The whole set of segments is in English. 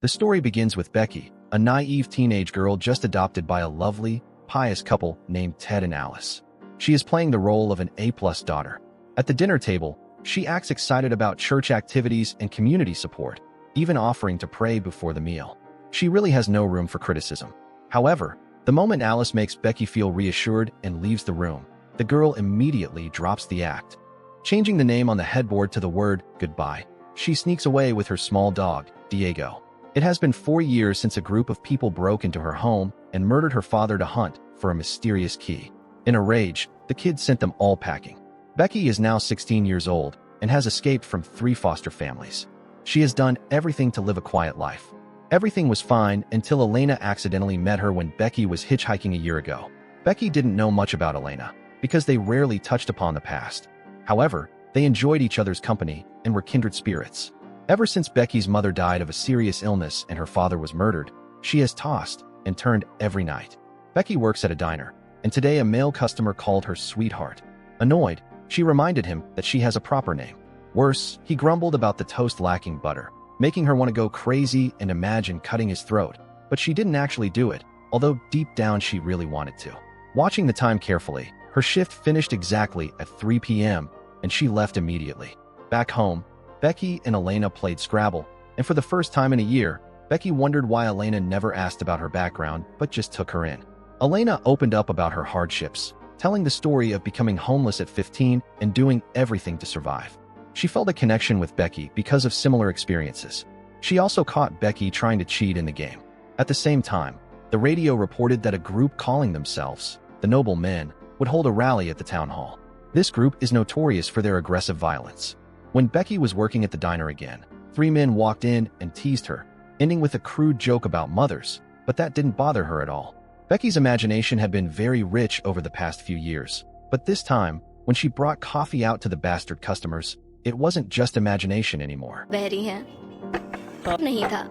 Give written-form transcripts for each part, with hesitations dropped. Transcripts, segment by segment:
The story begins with Becky, a naive teenage girl just adopted by a lovely, pious couple named Ted and Alice. She is playing the role of an A-plus daughter. At the dinner table, she acts excited about church activities and community support, even offering to pray before the meal. She really has no room for criticism. However, the moment Alice makes Becky feel reassured and leaves the room, the girl immediately drops the act. Changing the name on the headboard to the word goodbye, she sneaks away with her small dog, Diego. It has been 4 years since a group of people broke into her home and murdered her father to hunt for a mysterious key. In a rage, the kids sent them all packing. Becky is now 16 years old and has escaped from 3 foster families. She has done everything to live a quiet life. Everything was fine until Elena accidentally met her when Becky was hitchhiking a year ago. Becky didn't know much about Elena because they rarely touched upon the past. However, they enjoyed each other's company and were kindred spirits. Ever since Becky's mother died of a serious illness and her father was murdered, she has tossed and turned every night. Becky works at a diner, and today a male customer called her sweetheart. Annoyed, she reminded him that she has a proper name. Worse, he grumbled about the toast lacking butter, making her want to go crazy and imagine cutting his throat. But she didn't actually do it, although deep down she really wanted to. Watching the time carefully, her shift finished exactly at 3 p.m., and she left immediately. Back home, Becky and Elena played Scrabble, and for the first time in a year, Becky wondered why Elena never asked about her background but just took her in. Elena opened up about her hardships, telling the story of becoming homeless at 15 and doing everything to survive. She felt a connection with Becky because of similar experiences. She also caught Becky trying to cheat in the game. At the same time, the radio reported that a group calling themselves the Noble Men would hold a rally at the town hall. This group is notorious for their aggressive violence. When Becky was working at the diner again, 3 men walked in and teased her, ending with a crude joke about mothers, but that didn't bother her at all. Becky's imagination had been very rich over the past few years, but this time, when she brought coffee out to the bastard customers, it wasn't just imagination anymore. बहरी हैं नहीं था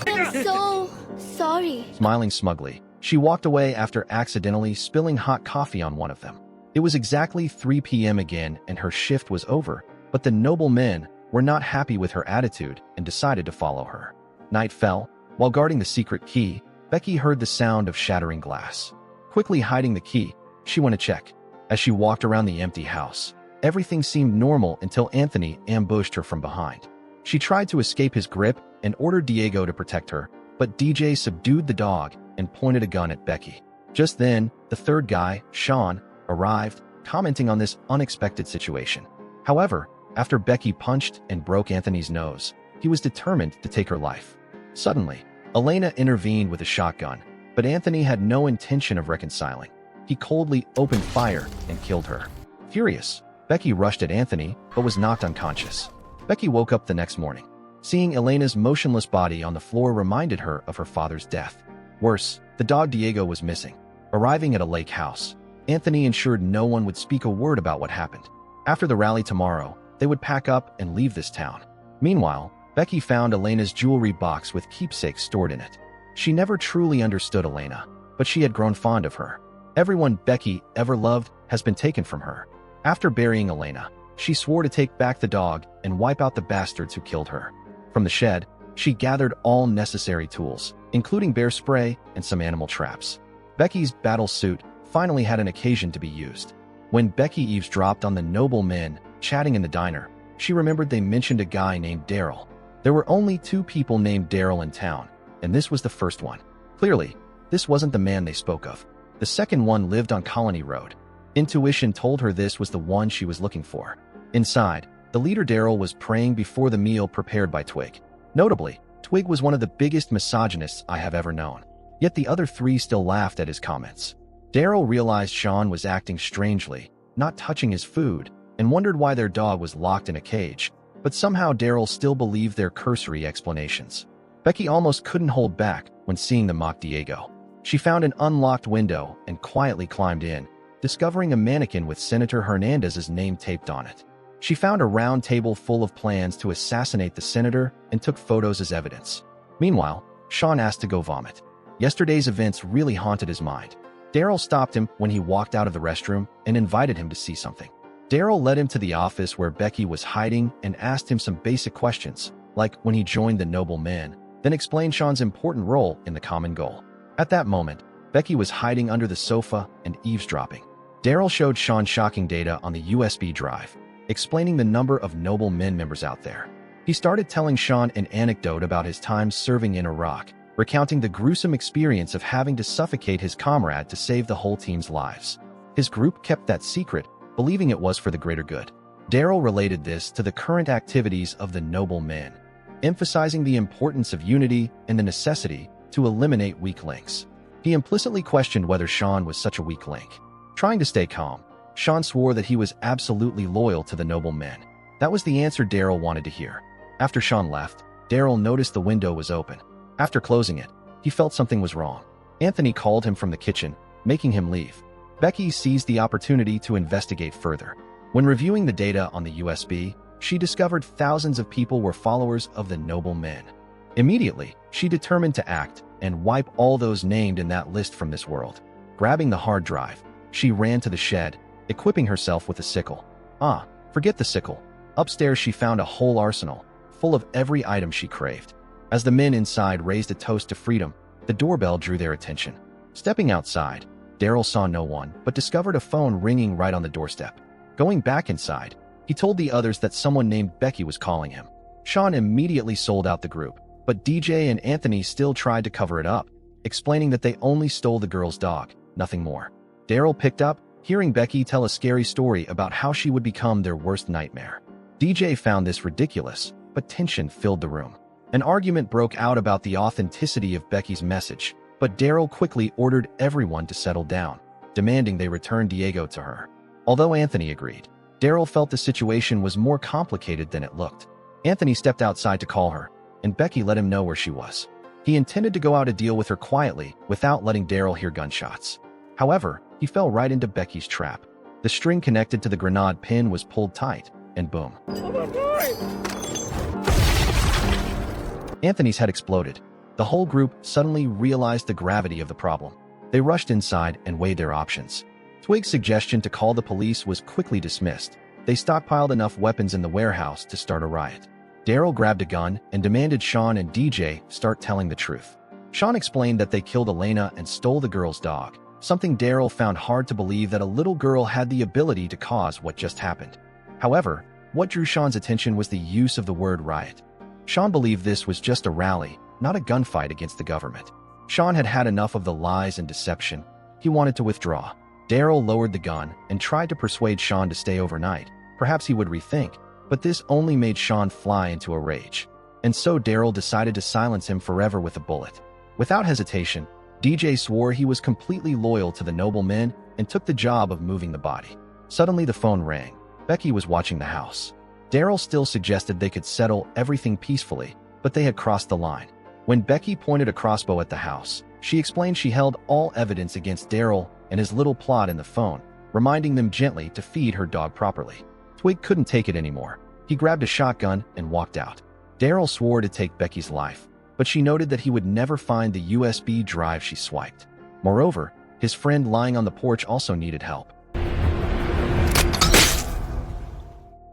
I'm so sorry. Smiling smugly, she walked away after accidentally spilling hot coffee on one of them. It was exactly 3 p.m. again and her shift was over, but the Noble Men were not happy with her attitude and decided to follow her. Night fell. While guarding the secret key, Becky heard the sound of shattering glass. Quickly hiding the key, she went to check. As she walked around the empty house, everything seemed normal until Anthony ambushed her from behind. She tried to escape his grip and ordered Diego to protect her, but DJ subdued the dog and pointed a gun at Becky. Just then, the third guy, Sean, arrived, commenting on this unexpected situation. However, after Becky punched and broke Anthony's nose, he was determined to take her life. Suddenly, Elena intervened with a shotgun, but Anthony had no intention of reconciling. He coldly opened fire and killed her. Furious, Becky rushed at Anthony but was knocked unconscious. Becky woke up the next morning. Seeing Elena's motionless body on the floor reminded her of her father's death. Worse, the dog Diego was missing. Arriving at a lake house, Anthony ensured no one would speak a word about what happened. After the rally tomorrow, they would pack up and leave this town. Meanwhile, Becky found Elena's jewelry box with keepsakes stored in it. She never truly understood Elena, but she had grown fond of her. Everyone Becky ever loved has been taken from her. After burying Elena, she swore to take back the dog and wipe out the bastards who killed her. From the shed, she gathered all necessary tools, including bear spray and some animal traps. Becky's battle suit finally had an occasion to be used. When Becky eavesdropped on the Noble Men chatting in the diner, she remembered they mentioned a guy named Daryl. There were only 2 people named Daryl in town, and this was the first one. Clearly, this wasn't the man they spoke of. The second one lived on Colony Road. Intuition told her this was the one she was looking for. Inside, the leader Daryl was praying before the meal prepared by Twig. Notably, Twig was one of the biggest misogynists I have ever known. Yet the other 3 still laughed at his comments. Daryl realized Sean was acting strangely, not touching his food, and wondered why their dog was locked in a cage, but somehow Daryl still believed their cursory explanations. Becky almost couldn't hold back when seeing the mock Diego. She found an unlocked window and quietly climbed in, discovering a mannequin with Senator Hernandez's name taped on it. She found a round table full of plans to assassinate the senator and took photos as evidence. Meanwhile, Sean asked to go vomit. Yesterday's events really haunted his mind. Daryl stopped him when he walked out of the restroom and invited him to see something. Daryl led him to the office where Becky was hiding and asked him some basic questions. like when he joined the noble men, then explained Sean's important role in the common goal. At that moment, Becky was hiding under the sofa and eavesdropping. Daryl showed Sean shocking data on the USB drive, explaining the number of noble men members out there. He started telling Sean an anecdote about his time serving in Iraq, recounting the gruesome experience of having to suffocate his comrade to save the whole team's lives. His group kept that secret, believing it was for the greater good. Daryl related this to the current activities of the noble men, emphasizing the importance of unity and the necessity to eliminate weak links. He implicitly questioned whether Sean was such a weak link. Trying to stay calm, Sean swore that he was absolutely loyal to the noble men. That was the answer Daryl wanted to hear. After Sean left, Daryl noticed the window was open. After closing it, he felt something was wrong. Anthony called him from the kitchen, making him leave. Becky seized the opportunity to investigate further. When reviewing the data on the USB, she discovered thousands of people were followers of the noble men. Immediately, she determined to act and wipe all those named in that list from this world. Grabbing the hard drive, she ran to the shed, equipping herself with a sickle. Forget the sickle. Upstairs she found a whole arsenal, full of every item she craved. As the men inside raised a toast to freedom, the doorbell drew their attention. Stepping outside, Daryl saw no one, but discovered a phone ringing right on the doorstep. Going back inside, he told the others that someone named Becky was calling him. Sean immediately sold out the group, but DJ and Anthony still tried to cover it up, explaining that they only stole the girl's dog, nothing more. Daryl picked up, hearing Becky tell a scary story about how she would become their worst nightmare. DJ found this ridiculous, but tension filled the room. An argument broke out about the authenticity of Becky's message, but Daryl quickly ordered everyone to settle down, demanding they return Diego to her. Although Anthony agreed, Daryl felt the situation was more complicated than it looked. Anthony stepped outside to call her, and Becky let him know where she was. He intended to go out to deal with her quietly without letting Daryl hear gunshots. However, he fell right into Becky's trap. The string connected to the grenade pin was pulled tight, and boom. Anthony's head exploded. The whole group suddenly realized the gravity of the problem. They rushed inside and weighed their options. Twig's suggestion to call the police was quickly dismissed. They stockpiled enough weapons in the warehouse to start a riot. Daryl grabbed a gun and demanded Sean and DJ start telling the truth. Sean explained that they killed Elena and stole the girl's dog, something Daryl found hard to believe that a little girl had the ability to cause what just happened. However, what drew Sean's attention was the use of the word riot. Sean believed this was just a rally, not a gunfight against the government. Sean had had enough of the lies and deception. He wanted to withdraw. Daryl lowered the gun and tried to persuade Sean to stay overnight. Perhaps he would rethink, but this only made Sean fly into a rage. And so Daryl decided to silence him forever with a bullet. Without hesitation, DJ swore he was completely loyal to the noble men and took the job of moving the body. Suddenly the phone rang. Becky was watching the house. Daryl still suggested they could settle everything peacefully, but they had crossed the line. When Becky pointed a crossbow at the house, she explained she held all evidence against Daryl and his little plot in the phone, reminding them gently to feed her dog properly. Twig couldn't take it anymore. He grabbed a shotgun and walked out. Daryl swore to take Becky's life, but she noted that he would never find the USB drive she swiped. Moreover, his friend lying on the porch also needed help.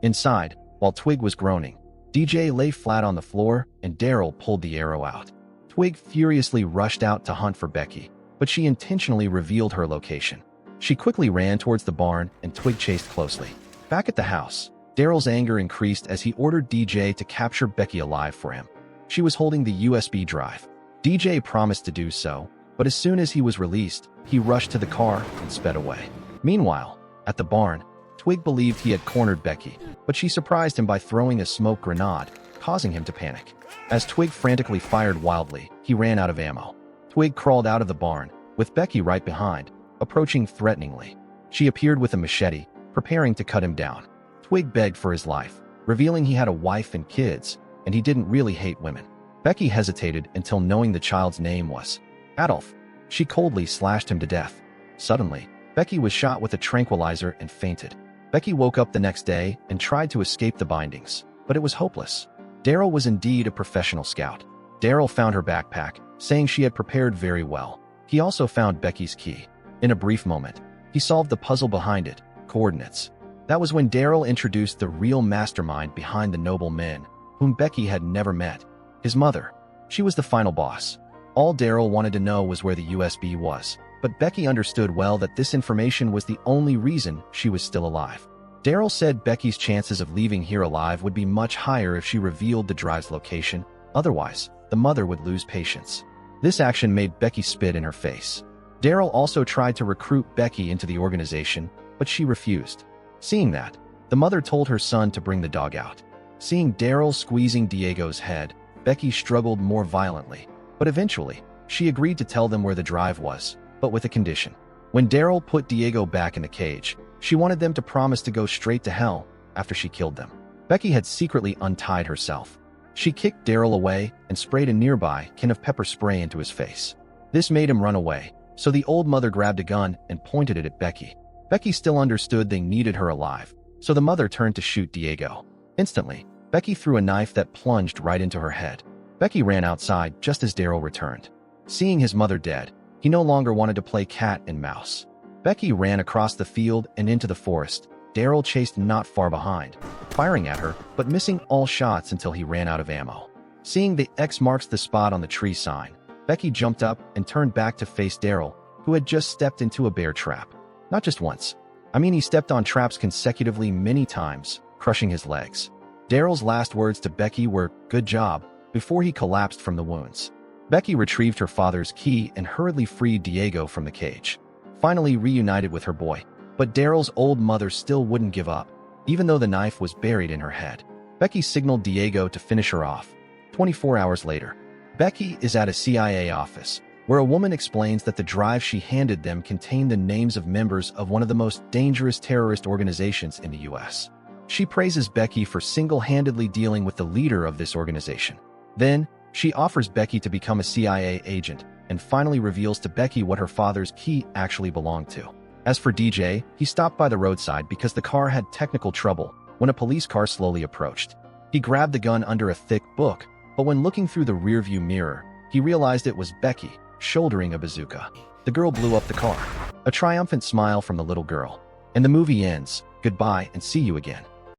Inside, while Twig was groaning, DJ lay flat on the floor and Daryl pulled the arrow out. Twig furiously rushed out to hunt for Becky, but she intentionally revealed her location. She quickly ran towards the barn and Twig chased closely. Back at the house, Daryl's anger increased as he ordered DJ to capture Becky alive for him. She was holding the USB drive. DJ promised to do so, but as soon as he was released, he rushed to the car and sped away. Meanwhile, at the barn, Twig believed he had cornered Becky, but she surprised him by throwing a smoke grenade, causing him to panic. As Twig frantically fired wildly, he ran out of ammo. Twig crawled out of the barn, with Becky right behind, approaching threateningly. She appeared with a machete, preparing to cut him down. Twig begged for his life, revealing he had a wife and kids, and he didn't really hate women. Becky hesitated until knowing the child's name was Adolf. She coldly slashed him to death. Suddenly, Becky was shot with a tranquilizer and fainted. Becky woke up the next day and tried to escape the bindings, but it was hopeless. Daryl was indeed a professional scout. Daryl found her backpack, saying she had prepared very well. He also found Becky's key. In a brief moment, he solved the puzzle behind it, coordinates. That was when Daryl introduced the real mastermind behind the noble men, whom Becky had never met. His mother. She was the final boss. All Daryl wanted to know was where the USB was, but Becky understood well that this information was the only reason she was still alive. Daryl said Becky's chances of leaving here alive would be much higher if she revealed the drive's location. Otherwise, the mother would lose patience. This action made Becky spit in her face. Daryl also tried to recruit Becky into the organization, but she refused. Seeing that, the mother told her son to bring the dog out. Seeing Daryl squeezing Diego's head, Becky struggled more violently, but eventually, she agreed to tell them where the drive was, but with a condition. When Daryl put Diego back in the cage, she wanted them to promise to go straight to hell after she killed them. Becky had secretly untied herself. She kicked Daryl away and sprayed a nearby can of pepper spray into his face. This made him run away, so the old mother grabbed a gun and pointed it at Becky. Becky still understood they needed her alive, so the mother turned to shoot Diego. Instantly, Becky threw a knife that plunged right into her head. Becky ran outside just as Daryl returned. Seeing his mother dead, he no longer wanted to play cat and mouse. Becky ran across the field and into the forest. Daryl chased not far behind, firing at her, but missing all shots until he ran out of ammo. Seeing the X marks the spot on the tree sign, Becky jumped up and turned back to face Daryl, who had just stepped into a bear trap. Not just once. He stepped on traps consecutively many times, crushing his legs. Daryl's last words to Becky were, "Good job," before he collapsed from the wounds. Becky retrieved her father's key and hurriedly freed Diego from the cage, finally reunited with her boy. But Daryl's old mother still wouldn't give up, even though the knife was buried in her head. Becky signaled Diego to finish her off. 24 hours later, Becky is at a CIA office, where a woman explains that the drive she handed them contained the names of members of one of the most dangerous terrorist organizations in the US. She praises Becky for single-handedly dealing with the leader of this organization. Then, she offers Becky to become a CIA agent and finally reveals to Becky what her father's key actually belonged to. As for DJ, he stopped by the roadside because the car had technical trouble when a police car slowly approached. He grabbed the gun under a thick book, but when looking through the rearview mirror, he realized it was Becky, shouldering a bazooka. The girl blew up the car. A triumphant smile from the little girl. And the movie ends. Goodbye and see you again.